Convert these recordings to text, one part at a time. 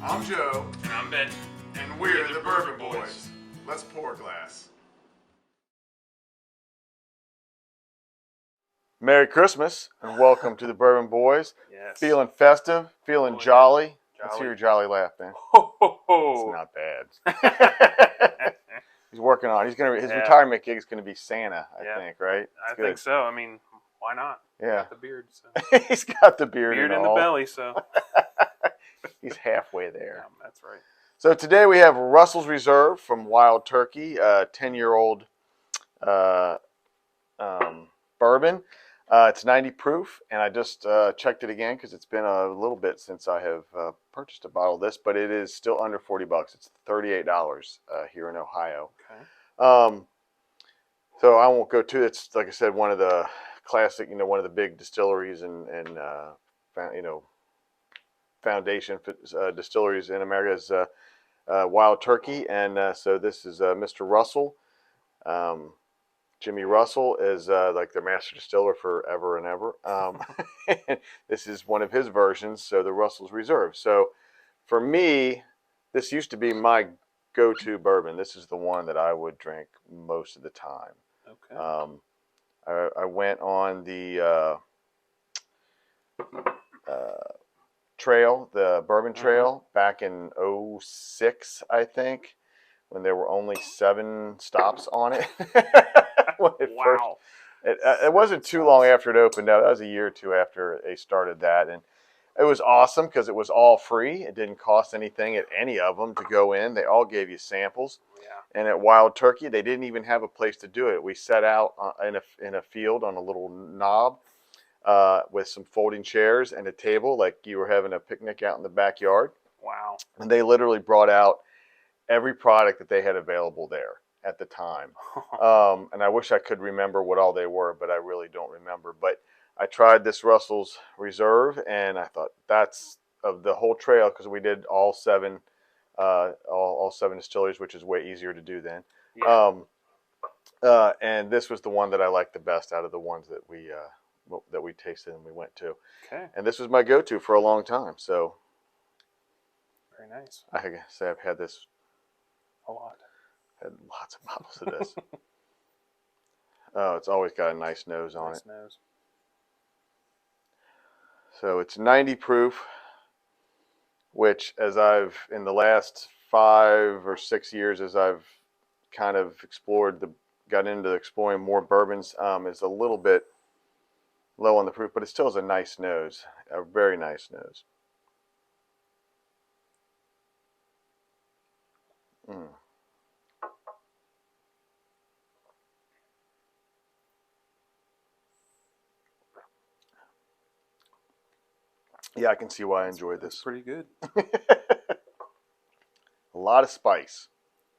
I'm Joe. And I'm Ben. And we're the Bourbon Boys. Let's pour a glass. Merry Christmas and welcome to the Bourbon Boys. Yes. Feeling festive, feeling jolly. Let's hear your jolly laugh, man. Ho, ho, ho. It's not bad. He's working on it. His retirement gig is gonna be Santa, I think, right? I think so. I mean, why not? Yeah. Got the beard. So. He's got the beard Beard and in all. the belly, so. He's halfway there. Yeah, that's right. So today we have Russell's Reserve from Wild Turkey, 10-year-old bourbon. It's 90 proof, and I just checked it again because it's been a little bit since I have purchased a bottle of this, but it is still under $40. It's $38 here in Ohio. Okay. So I won't go to it. It's, like I said, one of the classic, one of the big distilleries and foundation distilleries in America is Wild Turkey, and so this is Mr. Russell. Jimmy Russell is like their master distiller forever and ever. This is one of his versions, so the Russell's Reserve. So for me, this used to be my go-to bourbon. This is the one that I would drink most of the time. Okay. I went on the trail, the Bourbon Trail, back in 06, I think, when there were only 7 stops on it. Wow. It wasn't too long after it opened up. That was a year or two after they started that. And it was awesome because it was all free. It didn't cost anything at any of them to go in. They all gave you samples. Yeah. And at Wild Turkey, they didn't even have a place to do it. We set out in a field on a little knob with some folding chairs and a table, like you were having a picnic out in the backyard. Wow. And they literally brought out every product that they had available there at the time. And I wish I could remember what all they were, but I really don't remember. But I tried this Russell's Reserve, and I thought that's of the whole trail, because we did all 7 distilleries, which is way easier to do then. Yeah. And this was the one that I liked the best out of the ones that we tasted and we went to. Okay. And this was my go-to for a long time. So very nice. I can say I've had this a lot. Had lots of bottles of this. Oh, it's always got a nice nose on it. Nose. So it's 90 proof, which, as I've in the last 5 or 6 years, as I've kind of got into exploring more bourbons, is a little bit low on the proof, but it still has a nice nose, a very nice nose. Yeah, I can see why I enjoy this. That's pretty good. A lot of spice.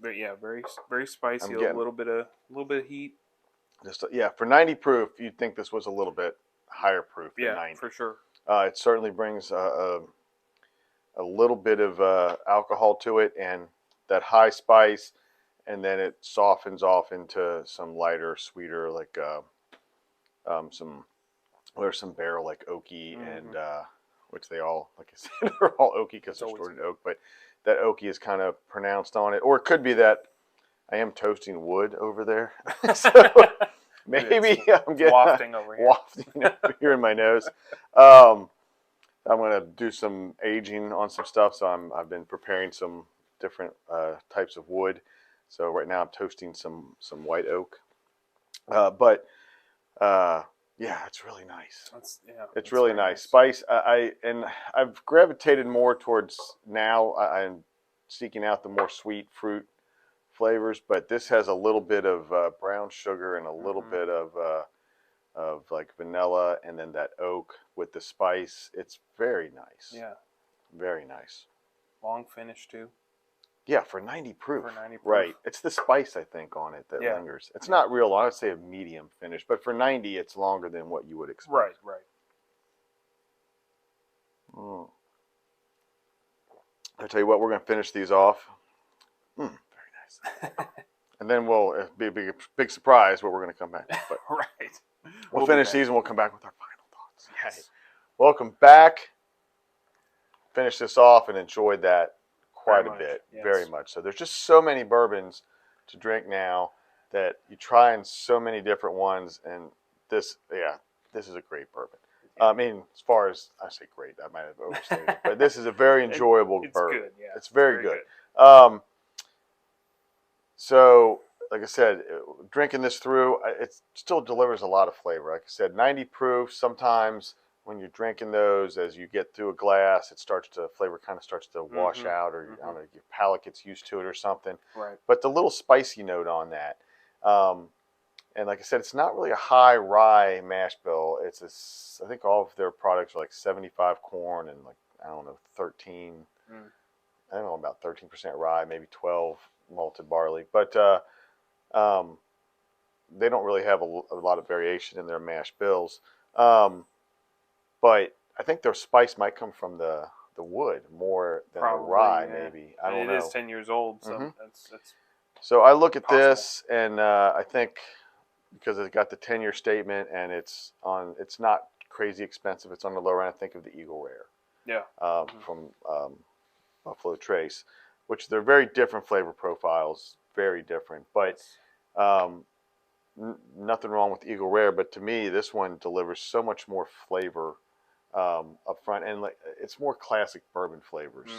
But yeah, very very spicy. A little bit of heat. Just for 90 proof, you'd think this was a little bit higher proof than 90. Yeah, for sure. It certainly brings a little bit of alcohol to it, and that high spice, and then it softens off into some lighter, sweeter, like some barrel like oaky, and which they all, like I said, are all oaky because they're stored in oak, but that oaky is kind of pronounced on it. Or it could be that I am toasting wood over there. So maybe I'm getting wafting over here in my nose. I'm going to do some aging on some stuff, so I've been preparing some different types of wood. So right now I'm toasting some white oak. Yeah, it's really nice. It's really nice. Spice. I've gravitated more towards now. I'm seeking out the more sweet fruit flavors, but this has a little bit of brown sugar and a little bit of like vanilla, and then that oak with the spice. It's very nice. Yeah. Very nice. Long finish too. Yeah, for 90 proof. For 90 proof. Right. It's the spice, I think, on it that lingers. It's not real long. I would say a medium finish, but for 90, it's longer than what you would expect. Right. I tell you what, we're going to finish these off. Very nice. And then it'll be a big surprise what we're going to come back with. But right. We'll finish these and we'll come back with our final thoughts. Yes. Welcome back finished this off and enjoyed that quite a bit, very much. So there's just so many bourbons to drink now that you try in so many different ones, and this is a great bourbon. I mean, as far as I say great, I might have overstated it, but this is a very enjoyable bourbon. Good, yeah. It's very good. So, like I said, drinking this through, it still delivers a lot of flavor. Like I said, 90 proof. Sometimes when you're drinking those, as you get through a glass, flavor kind of starts to wash out, or I don't know, your palate gets used to it or something. Right. But the little spicy note on that. And like I said, it's not really a high rye mash bill. I think all of their products are like 75 corn and like, I don't know, 13. I don't know, about 13% rye, maybe 12 malted barley. But they don't really have a lot of variation in their mash bills. But I think their spice might come from the wood more than the rye, maybe. I don't know. It is 10 years old, so that's so I look at this, and I think, because it's got the 10-year statement, and it's not crazy expensive. It's on the lower end. I think of the Eagle Rare. Yeah. From Buffalo Trace, which they're very different flavor profiles, very different. But nothing wrong with Eagle Rare, but to me, this one delivers so much more flavor up front, and like it's more classic bourbon flavors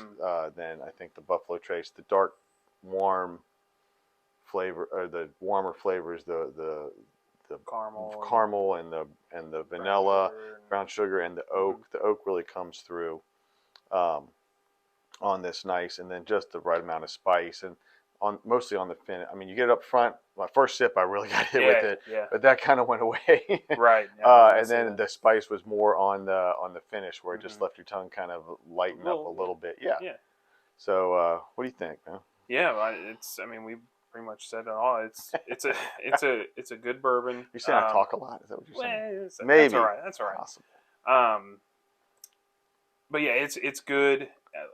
than I think the Buffalo Trace. The dark, warm flavor, or the warmer flavors, the caramel and the vanilla, brown sugar, and the oak. The oak really comes through on this nice, and then just the right amount of spice, and mostly on the fin. I mean, you get it up front. My first sip, I really got hit with it, but that kind of went away. Right. And then the spice was more on the finish, where it just left your tongue kind of lighten up a little bit. Yeah. So, what do you think, man? Yeah, I mean, we pretty much said it all. It's a good bourbon. You're saying I talk a lot? Is that what you're saying? Maybe. That's all right. Awesome. But yeah, it's good.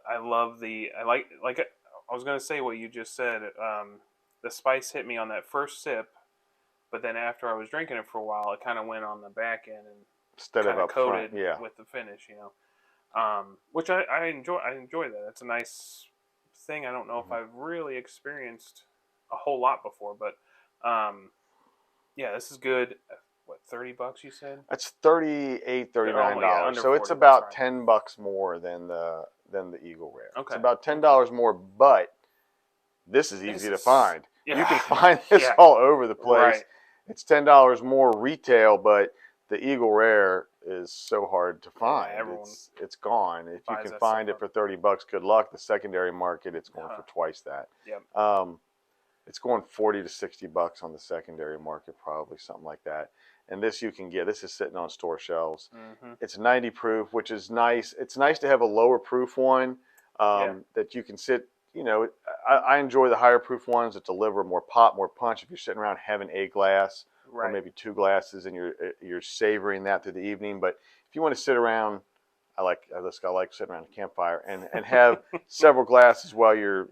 I love I was gonna say what you just said. The spice hit me on that first sip, but then after I was drinking it for a while, it kind of went on the back end and instead of up coated front, with the finish, which I enjoy. I enjoy that. It's a nice thing. I don't know if I've really experienced a whole lot before, but this is good. What, $30 you said? That's $39. Yeah, so it's about $10 more than the Eagle Rare. Okay. It's about $10 more, but this is easy to find. Yeah. You can find this all over the place. Right. It's $10 more retail, but the Eagle Rare is so hard to find. Yeah, it's gone. If you can find it for $30, good luck. The secondary market, it's going for twice that. Yep. It's going $40 to $60 on the secondary market, probably something like that. And this you can get. This is sitting on store shelves. It's 90 proof, which is nice. It's nice to have a lower proof one that you can sit. I enjoy the higher proof ones that deliver more pop, more punch. If you're sitting around having a glass or maybe 2 glasses, and you're savoring that through the evening. But if you want to sit around, I like sitting around a campfire and have several glasses while you're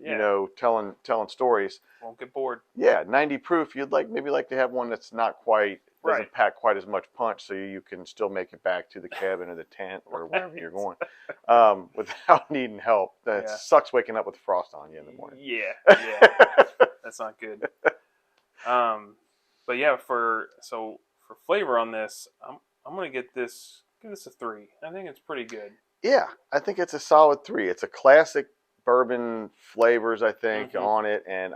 telling stories. Won't get bored. Yeah, 90 proof. You'd maybe like to have one that's not quite. Doesn't pack quite as much punch, so you can still make it back to the cabin or the tent or wherever you're going without needing help. That sucks waking up with frost on you in the morning. Yeah, that's not good. But yeah, for flavor on this, I'm gonna give this a 3. I think it's pretty good. Yeah, I think it's a solid 3. It's a classic bourbon flavors, I think, on it, and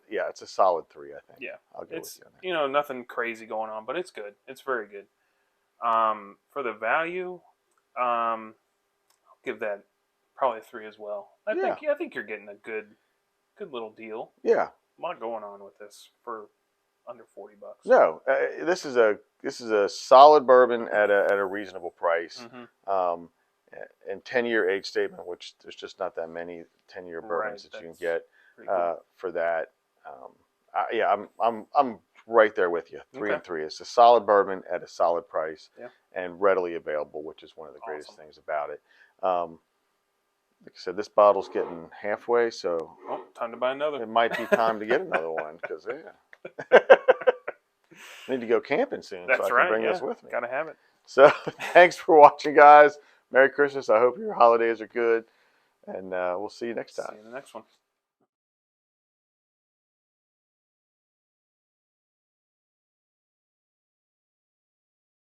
it's a solid 3, I think. Yeah, I'll go with you on that. Nothing crazy going on, but it's good. It's very good. For the value, I'll give that probably a 3 as well. I think you're getting a good little deal. Yeah, a lot going on with this for under $40. No, this is a solid bourbon at a reasonable price. And 10-year age statement, which there's just not that many 10-year bourbons that you can get for that. I'm right there with you. 3 and 3. It's a solid bourbon at a solid price and readily available, which is one of the greatest things about it. Like I said, this bottle's getting halfway, so time to buy another. It might be time to get another one because I need to go camping soon, so I can bring this with me. Gotta have it. So thanks for watching, guys. Merry Christmas. I hope your holidays are good, and we'll see you next time. See you in the next one.